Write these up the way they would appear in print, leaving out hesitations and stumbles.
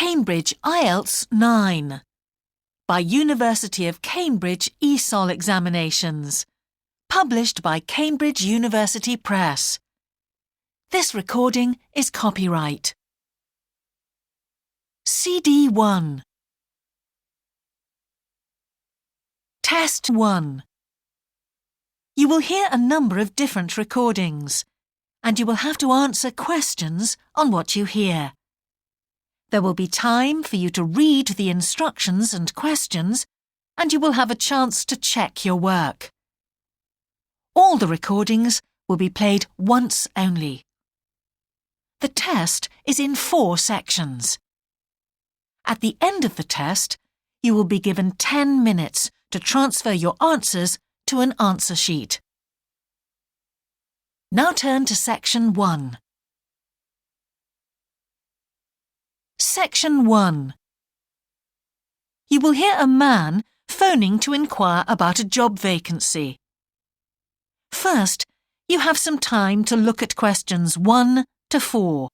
Cambridge IELTS 9 by University of Cambridge ESOL Examinations, published by Cambridge University Press. This recording is copyright. CD 1. Test 1. You will hear a number of different recordings, and you will have to answer questions on what you hear. There will be time for you to read the instructions and questions, and you will have a chance to check your work. All the recordings will be played once only. The test is in 4 sections. At the end of the test, you will be given 10 minutes to transfer your answers to an answer sheet. Now turn to Section 1. Section 1. You will hear a man phoning to inquire about a job vacancy. First, you have some time to look at questions 1 to 4.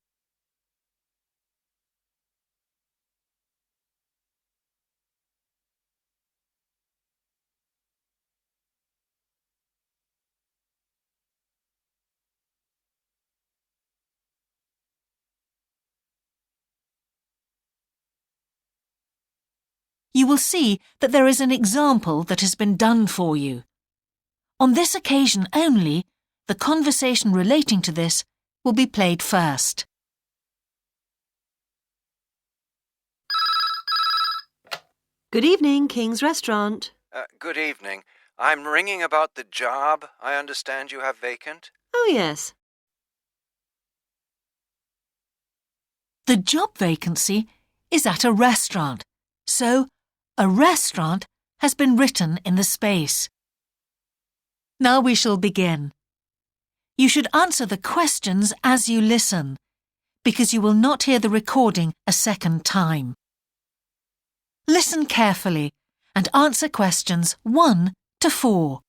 You will see that there is an example that has been done for you. On this occasion only, the conversation relating to this will be played first. Good evening, King's Restaurant. Good evening. I'm ringing about the job I understand you have vacant. Oh, yes. The job vacancy is at a restaurant, so a restaurant has been written in the space. Now we shall begin. You should answer the questions as you listen, because you will not hear the recording a second time. Listen carefully and answer questions 1 to 4.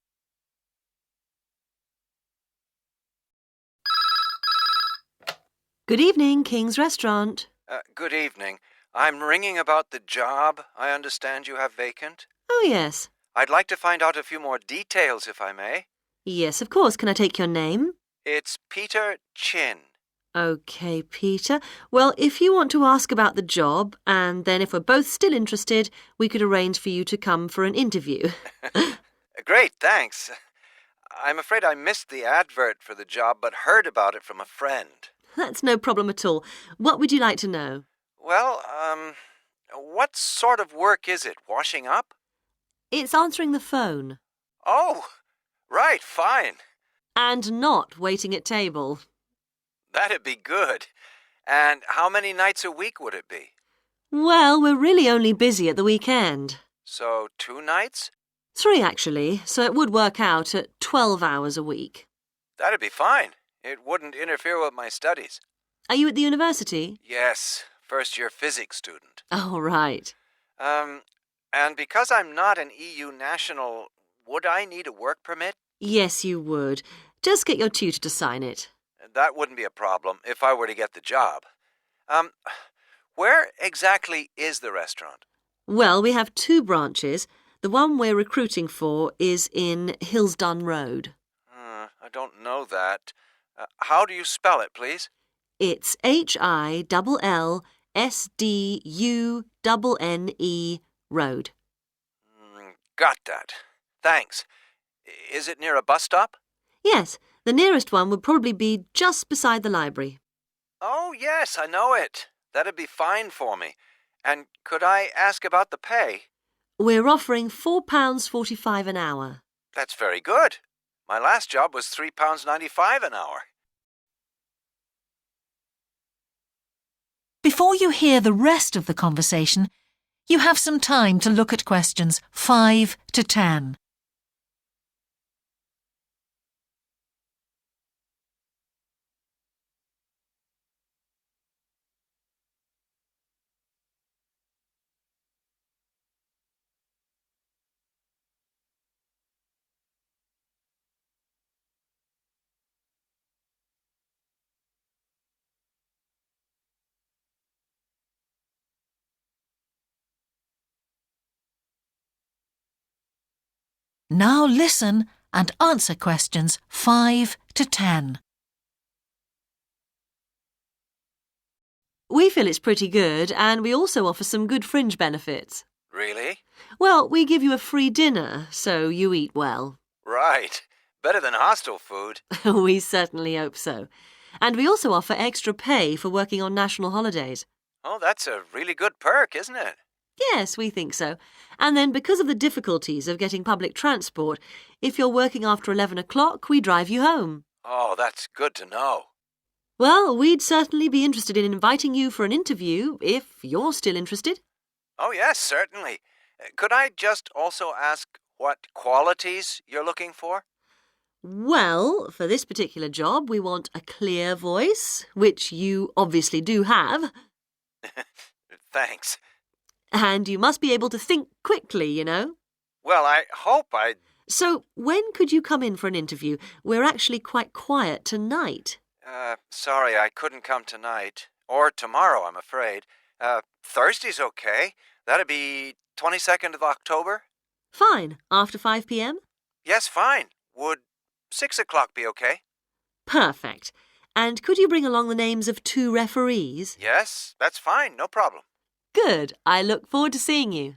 Good evening, King's Restaurant. Good evening. I'm ringing about the job I understand you have vacant. Oh, yes. I'd like to find out a few more details, if I may. Yes, of course. Can I take your name? It's Peter Chin. OK, Peter. Well, if you want to ask about the job, and then if we're both still interested, we could arrange for you to come for an interview. Great, thanks. I'm afraid I missed the advert for the job, but heard about it from a friend. That's no problem at all. What would you like to know? Well, what sort of work is it? Washing up? It's answering the phone. Oh, right, fine. And not waiting at table. That'd be good. And how many nights a week would it be? Well, we're really only busy at the weekend. So 2 nights? 3, actually, so it would work out at 12 hours a week. That'd be fine. It wouldn't interfere with my studies. Are you at the university? Yes, first-year physics student. Oh, right. And because I'm not an EU national, would I need a work permit? Yes, you would. Just get your tutor to sign it. That wouldn't be a problem if I were to get the job. Where exactly is the restaurant? Well, we have 2 branches. The one we're recruiting for is in Hillsdon Road. I don't know that. How do you spell it, please? It's HILLSDUNNE Road. Got that. Thanks. Is it near a bus stop? Yes, the nearest one would probably be just beside the library. Oh, yes, I know it. That'd be fine for me. And could I ask about the pay? We're offering £4.45 an hour. That's very good. My last job was £3.95 an hour. Before you hear the rest of the conversation, you have some time to look at questions 5 to 10. Now listen and answer questions 5 to 10. We feel it's pretty good, and we also offer some good fringe benefits. Really? Well, we give you a free dinner, so you eat well. Right. Better than hostel food. We certainly hope so. And we also offer extra pay for working on national holidays. Oh, that's a really good perk, isn't it? Yes, we think so. And then because of the difficulties of getting public transport, if you're working after 11 o'clock, we drive you home. Oh, that's good to know. Well, we'd certainly be interested in inviting you for an interview, if you're still interested. Oh, yes, certainly. Could I just also ask what qualities you're looking for? Well, for this particular job, we want a clear voice, which you obviously do have. Thanks. And you must be able to think quickly, you know. Well, I hope I... So, when could you come in for an interview? We're actually quite quiet tonight. Sorry, I couldn't come tonight. Or tomorrow, I'm afraid. Thursday's okay. That'd be 22nd of October? Fine. After 5 p.m.? Yes, fine. Would 6 o'clock be okay? Perfect. And could you bring along the names of 2 referees? Yes, that's fine. No problem. Good. I look forward to seeing you.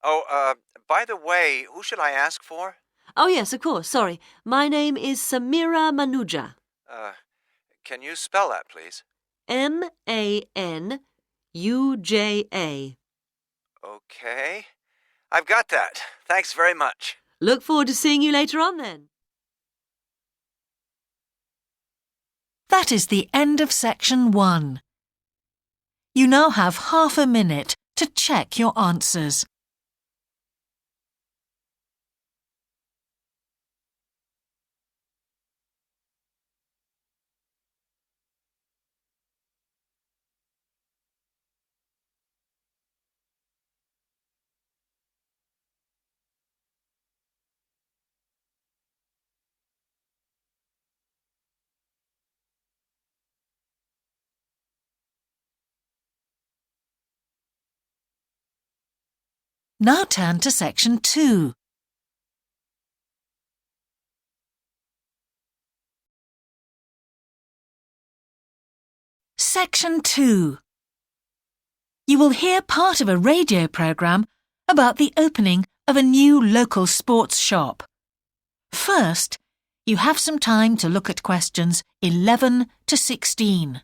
Oh, by the way, who should I ask for? Oh, yes, of course. Sorry. My name is Samira Manuja. Can you spell that, please? Manuja. Okay. I've got that. Thanks very much. Look forward to seeing you later on then. That is the end of section 1. You now have half a minute to check your answers. Now turn to section 2. Section 2. You will hear part of a radio programme about the opening of a new local sports shop. First, you have some time to look at questions 11 to 16.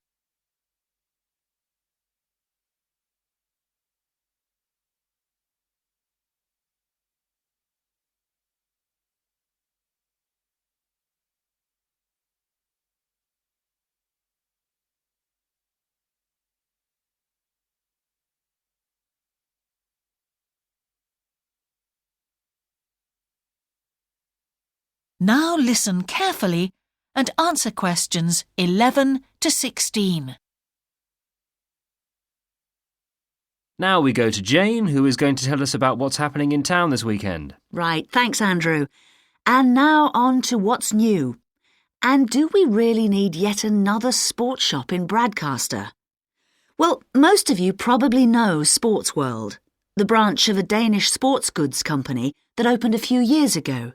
Now listen carefully and answer questions 11 to 16. Now we go to Jane, who is going to tell us about what's happening in town this weekend. Right, thanks, Andrew. And now on to what's new. And do we really need yet another sports shop in Bradcaster? Well, most of you probably know Sports World, the branch of a Danish sports goods company that opened a few years ago.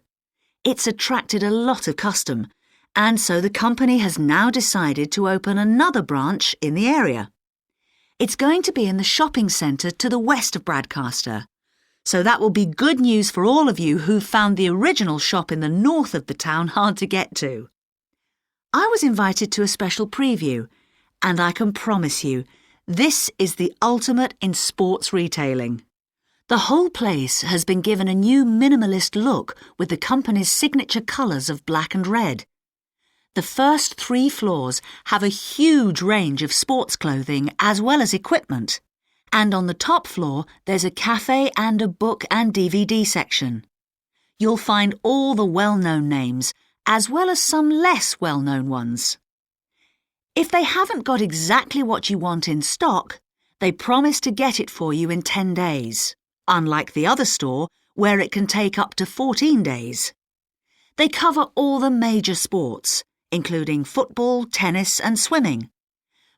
It's attracted a lot of custom, and so the company has now decided to open another branch in the area. It's going to be in the shopping centre to the west of Bradcaster, so that will be good news for all of you who found the original shop in the north of the town hard to get to. I was invited to a special preview, and I can promise you, this is the ultimate in sports retailing. The whole place has been given a new minimalist look with the company's signature colours of black and red. The first 3 floors have a huge range of sports clothing as well as equipment. And on the top floor, there's a cafe and a book and DVD section. You'll find all the well-known names, as well as some less well-known ones. If they haven't got exactly what you want in stock, they promise to get it for you in 10 days. Unlike the other store, where it can take up to 14 days. They cover all the major sports, including football, tennis and swimming.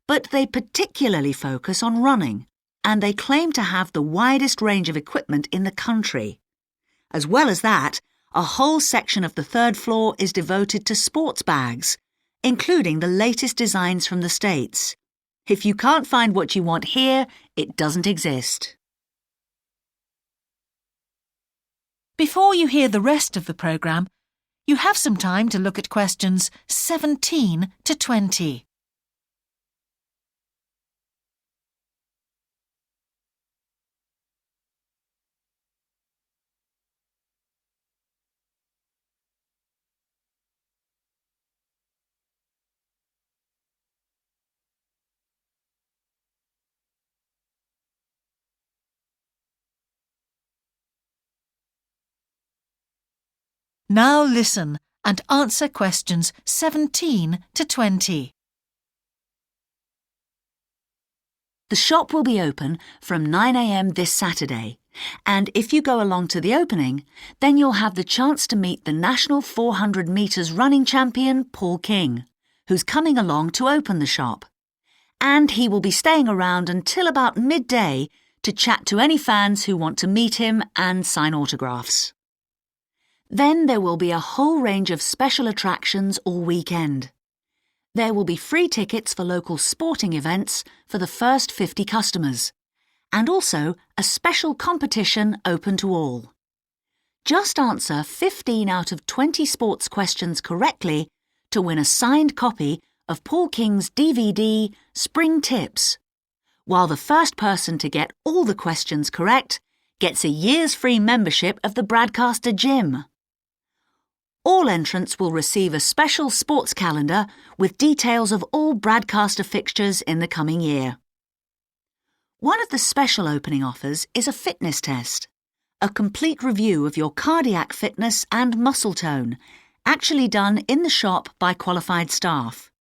But they particularly focus on running, and they claim to have the widest range of equipment in the country. As well as that, a whole section of the third floor is devoted to sports bags, including the latest designs from the States. If you can't find what you want here, it doesn't exist. Before you hear the rest of the programme, you have some time to look at questions 17 to 20. Now listen and answer questions 17 to 20. The shop will be open from 9 a.m. this Saturday, and if you go along to the opening, then you'll have the chance to meet the national 400 metres running champion, Paul King, who's coming along to open the shop. And he will be staying around until about midday to chat to any fans who want to meet him and sign autographs. Then there will be a whole range of special attractions all weekend. There will be free tickets for local sporting events for the first 50 customers, and also a special competition open to all. Just answer 15 out of 20 sports questions correctly to win a signed copy of Paul King's DVD, Spring Tips, while the first person to get all the questions correct gets a year's free membership of the Bradcaster Gym. All entrants will receive a special sports calendar with details of all Bradcaster fixtures in the coming year. One of the special opening offers is a fitness test, a complete review of your cardiac fitness and muscle tone, actually done in the shop by qualified staff.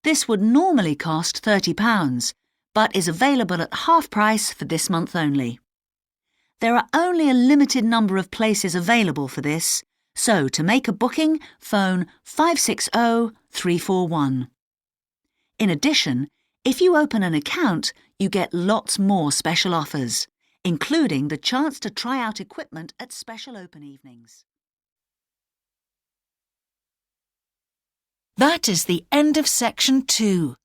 This would normally cost £30, but is available at half price for this month only. There are only a limited number of places available for this, so to make a booking, phone 560 341. In addition, if you open an account, you get lots more special offers, including the chance to try out equipment at special open evenings. That is the end of section 2.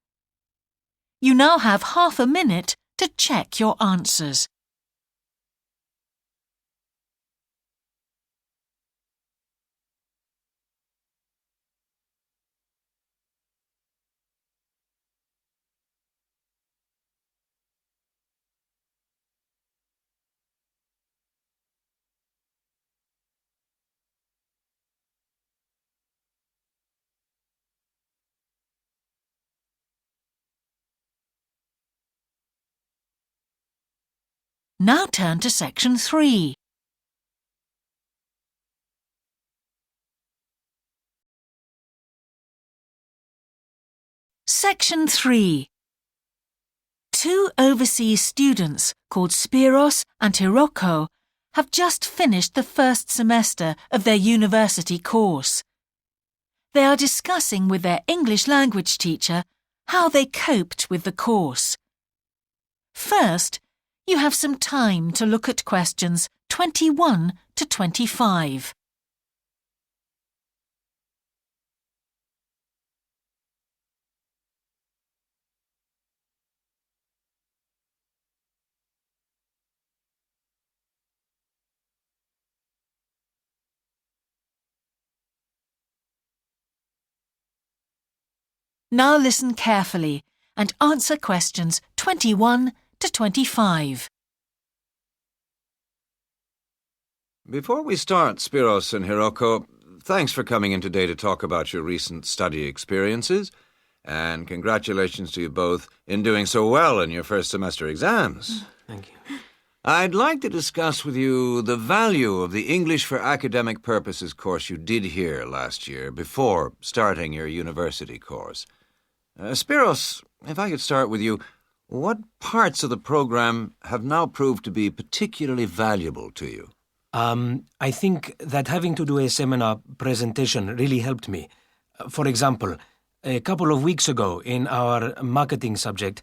You now have half a minute to check your answers. Now turn to section 3. Section 3. Two overseas students called Spiros and Hiroko have just finished the first semester of their university course. They are discussing with their English language teacher how they coped with the course. First, you have some time to look at questions 21 to 25. Now listen carefully and answer questions 21 to 25. Before we start, Spiros and Hiroko, thanks for coming in today to talk about your recent study experiences, and congratulations to you both in doing so well in your first semester exams. Thank you. I'd like to discuss with you the value of the English for Academic Purposes course you did here last year before starting your university course. Spiros, if I could start with you, what parts of the program have now proved to be particularly valuable to you? I think that having to do a seminar presentation really helped me. For example, a couple of weeks ago in our marketing subject,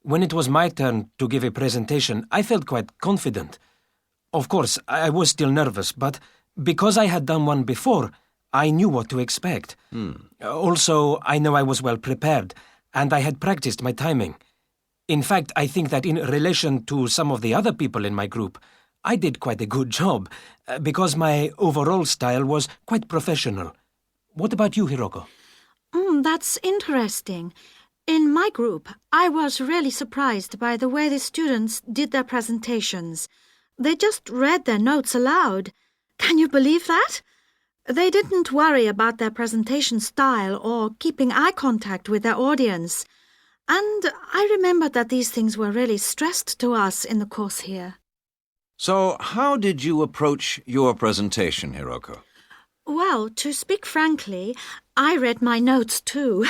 when it was my turn to give a presentation, I felt quite confident. Of course, I was still nervous, but Because I had done one before, I knew what to expect. Also, I know I was well prepared, and I had practiced my timing. In fact, I think that in relation to some of the other people in my group, I did quite a good job, because my overall style was quite professional. What about you, Hiroko? That's interesting. In my group, I was really surprised by the way the students did their presentations. They just read their notes aloud. Can you believe that? They didn't worry about their presentation style or keeping eye contact with their audience. And I remembered that these things were really stressed to us in the course here. So, how did you approach your presentation, Hiroko? Well, to speak frankly, I read my notes too.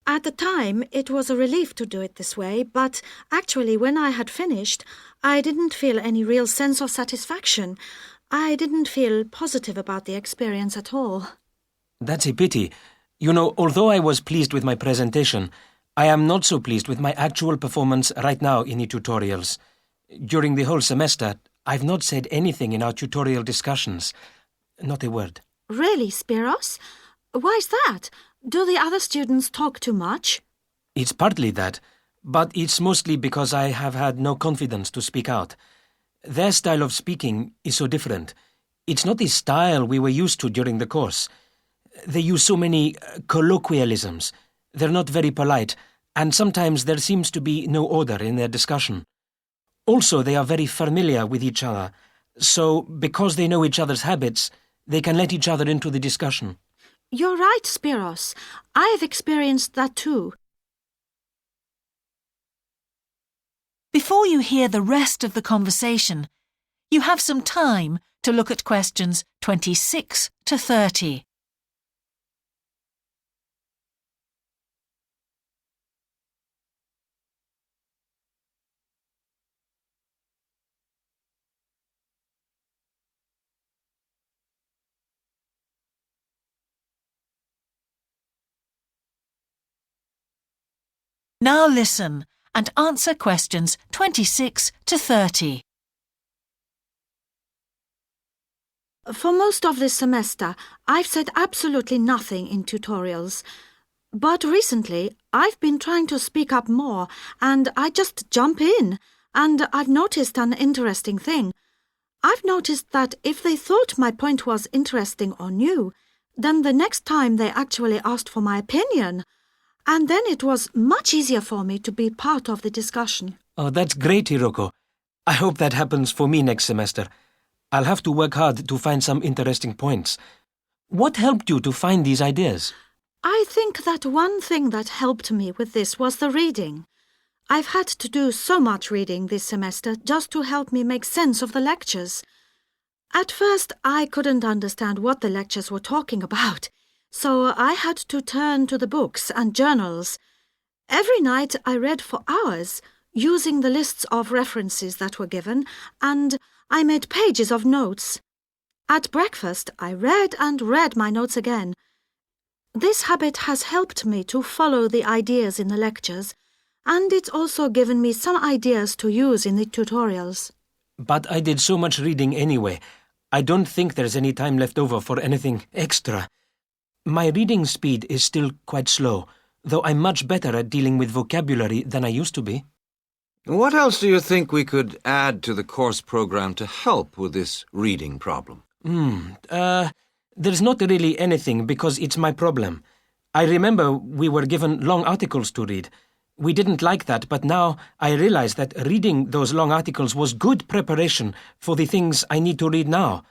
At the time, it was a relief to do it this way, but actually when I had finished, I didn't feel any real sense of satisfaction. I didn't feel positive about the experience at all. That's a pity. You know, although I was pleased with my presentation, I am not so pleased with my actual performance right now in the tutorials. During the whole semester, I've not said anything in our tutorial discussions. Not a word. Really, Spiros? Why's that? Do the other students talk too much? It's partly that, but it's mostly because I have had no confidence to speak out. Their style of speaking is so different. It's not the style we were used to during the course. They use so many colloquialisms. They're not very polite, and sometimes there seems to be no order in their discussion. Also, they are very familiar with each other, so because they know each other's habits, they can let each other into the discussion. You're right, Spiros. I have experienced that too. Before you hear the rest of the conversation, you have some time to look at questions 26 to 30. Now listen and answer questions 26 to 30. For most of this semester, I've said absolutely nothing in tutorials. But recently, I've been trying to speak up more, and I just jump in, and I've noticed an interesting thing. I've noticed that if they thought my point was interesting or new, then the next time they actually asked for my opinion. And then it was much easier for me to be part of the discussion. Oh, that's great, Hiroko. I hope that happens for me next semester. I'll have to work hard to find some interesting points. What helped you to find these ideas? I think that one thing that helped me with this was the reading. I've had to do so much reading this semester just to help me make sense of the lectures. At first, I couldn't understand what the lectures were talking about, so I had to turn to the books and journals. Every night I read for hours, using the lists of references that were given, and I made pages of notes. At breakfast, I read and read my notes again. This habit has helped me to follow the ideas in the lectures, and it's also given me some ideas to use in the tutorials. But I did so much reading anyway. I don't think there's any time left over for anything extra. My reading speed is still quite slow, though I'm much better at dealing with vocabulary than I used to be. What else do you think we could add to the course program to help with this reading problem? There's not really anything because it's my problem. I remember we were given long articles to read. We didn't like that, but now I realize that reading those long articles was good preparation for the things I need to read now.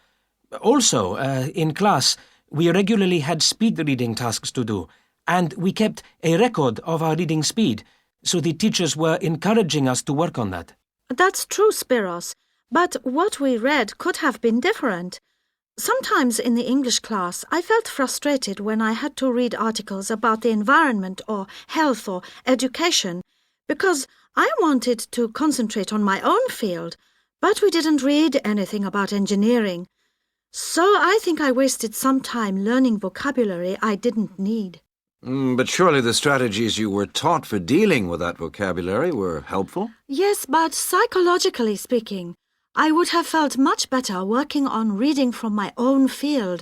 Also, in class, we regularly had speed reading tasks to do, and we kept a record of our reading speed, so the teachers were encouraging us to work on that. That's true, Spiros, but what we read could have been different. Sometimes in the English class, I felt frustrated when I had to read articles about the environment or health or education, because I wanted to concentrate on my own field, but we didn't read anything about engineering. So I think I wasted some time learning vocabulary I didn't need. But surely the strategies you were taught for dealing with that vocabulary were helpful? Yes, but psychologically speaking, I would have felt much better working on reading from my own field.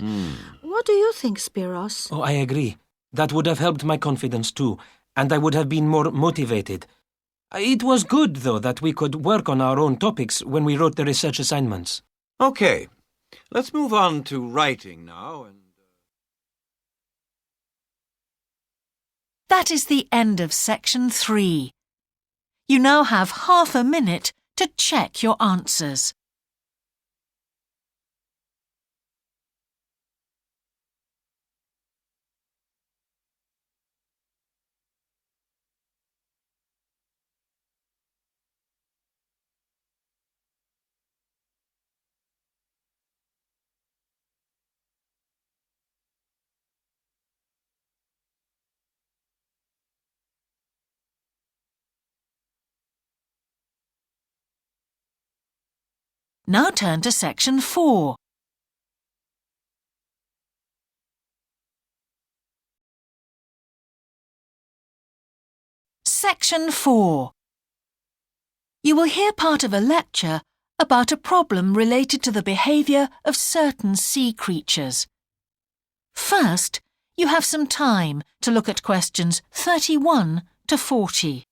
What do you think, Spiros? Oh, I agree. That would have helped my confidence too, and I would have been more motivated. It was good, though, that we could work on our own topics when we wrote the research assignments. Okay, let's move on to writing now. That is the end of section 3. You now have half a minute to check your answers. Now turn to section 4. Section 4. You will hear part of a lecture about a problem related to the behaviour of certain sea creatures. First, you have some time to look at questions 31 to 40.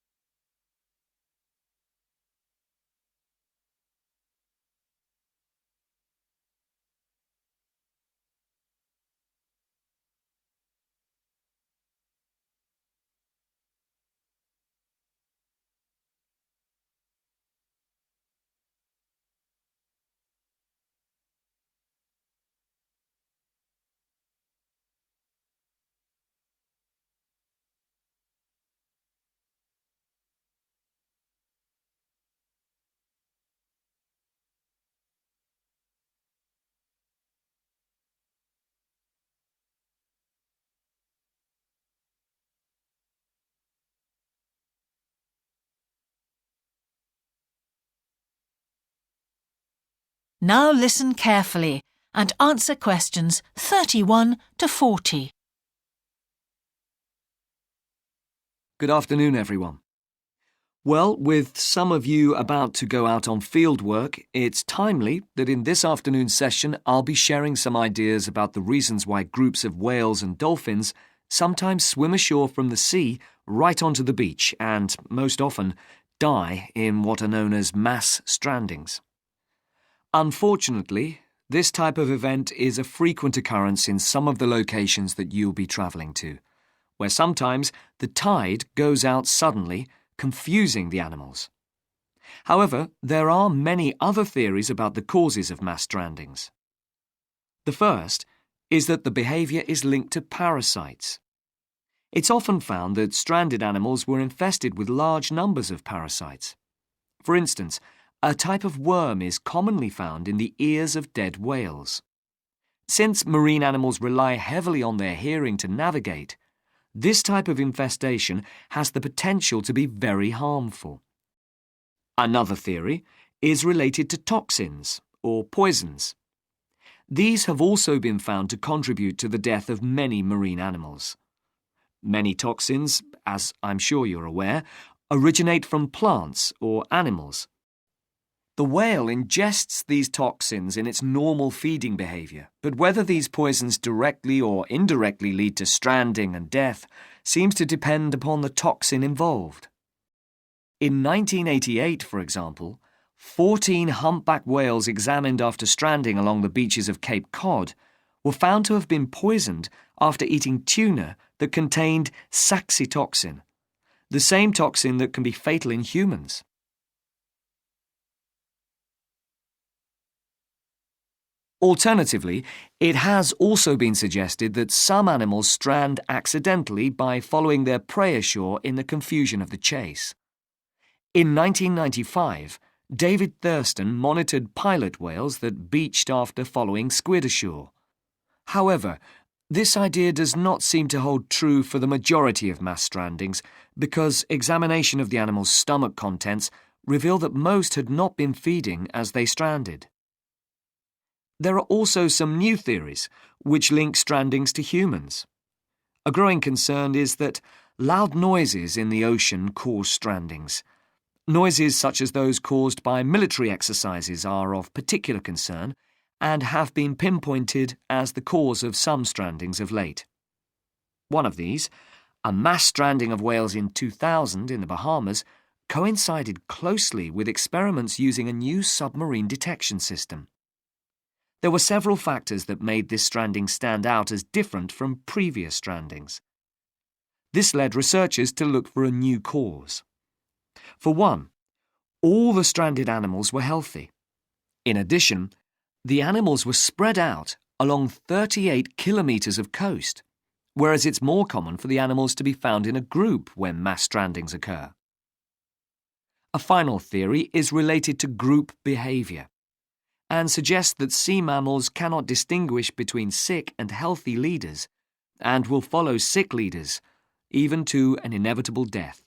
Now listen carefully and answer questions 31 to 40. Good afternoon, everyone. Well, with some of you about to go out on field work, it's timely that in this afternoon's session I'll be sharing some ideas about the reasons why groups of whales and dolphins sometimes swim ashore from the sea right onto the beach and, most often, die in what are known as mass strandings. Unfortunately, this type of event is a frequent occurrence in some of the locations that you'll be travelling to, where sometimes the tide goes out suddenly, confusing the animals. However, there are many other theories about the causes of mass strandings. The first is that the behaviour is linked to parasites. It's often found that stranded animals were infested with large numbers of parasites. For instance, a type of worm is commonly found in the ears of dead whales. Since marine animals rely heavily on their hearing to navigate, this type of infestation has the potential to be very harmful. Another theory is related to toxins or poisons. These have also been found to contribute to the death of many marine animals. Many toxins, as I'm sure you're aware, originate from plants or animals. The whale ingests these toxins in its normal feeding behaviour, but whether these poisons directly or indirectly lead to stranding and death seems to depend upon the toxin involved. In 1988, for example, 14 humpback whales examined after stranding along the beaches of Cape Cod were found to have been poisoned after eating tuna that contained saxitoxin, the same toxin that can be fatal in humans. Alternatively, it has also been suggested that some animals strand accidentally by following their prey ashore in the confusion of the chase. In 1995, David Thurston monitored pilot whales that beached after following squid ashore. However, this idea does not seem to hold true for the majority of mass strandings because examination of the animal's stomach contents revealed that most had not been feeding as they stranded. There are also some new theories which link strandings to humans. A growing concern is that loud noises in the ocean cause strandings. Noises such as those caused by military exercises are of particular concern and have been pinpointed as the cause of some strandings of late. One of these, a mass stranding of whales in 2000 in the Bahamas, coincided closely with experiments using a new submarine detection system. There were several factors that made this stranding stand out as different from previous strandings. This led researchers to look for a new cause. For one, all the stranded animals were healthy. In addition, the animals were spread out along 38 kilometres of coast, whereas it's more common for the animals to be found in a group when mass strandings occur. A final theory is related to group behaviour and suggests that sea mammals cannot distinguish between sick and healthy leaders and will follow sick leaders, even to an inevitable death.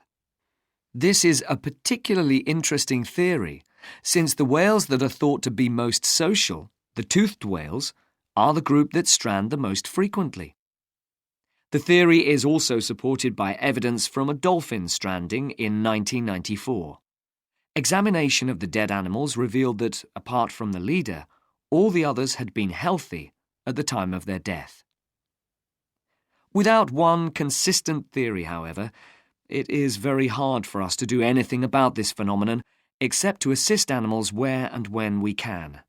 This is a particularly interesting theory, since the whales that are thought to be most social, the toothed whales, are the group that strand the most frequently. The theory is also supported by evidence from a dolphin stranding in 1994. Examination of the dead animals revealed that, apart from the leader, all the others had been healthy at the time of their death. Without one consistent theory, however, it is very hard for us to do anything about this phenomenon except to assist animals where and when we can.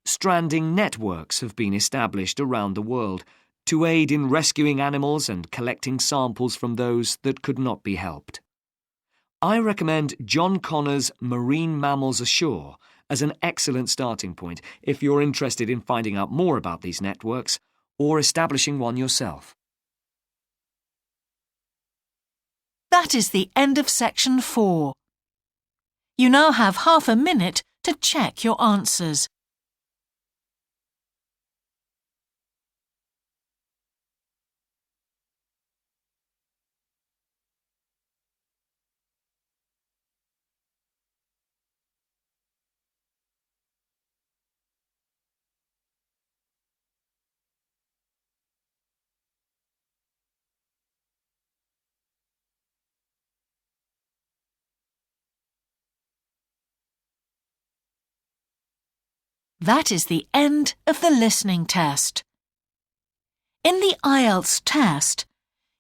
Stranding networks have been established around the world to aid in rescuing animals and collecting samples from those that could not be helped. I recommend John Connor's Marine Mammals Ashore as an excellent starting point if you're interested in finding out more about these networks or establishing one yourself. That is the end of section 4. You now have half a minute to check your answers. That is the end of the listening test. In the IELTS test,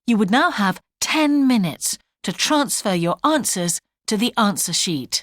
you would now have 10 minutes to transfer your answers to the answer sheet.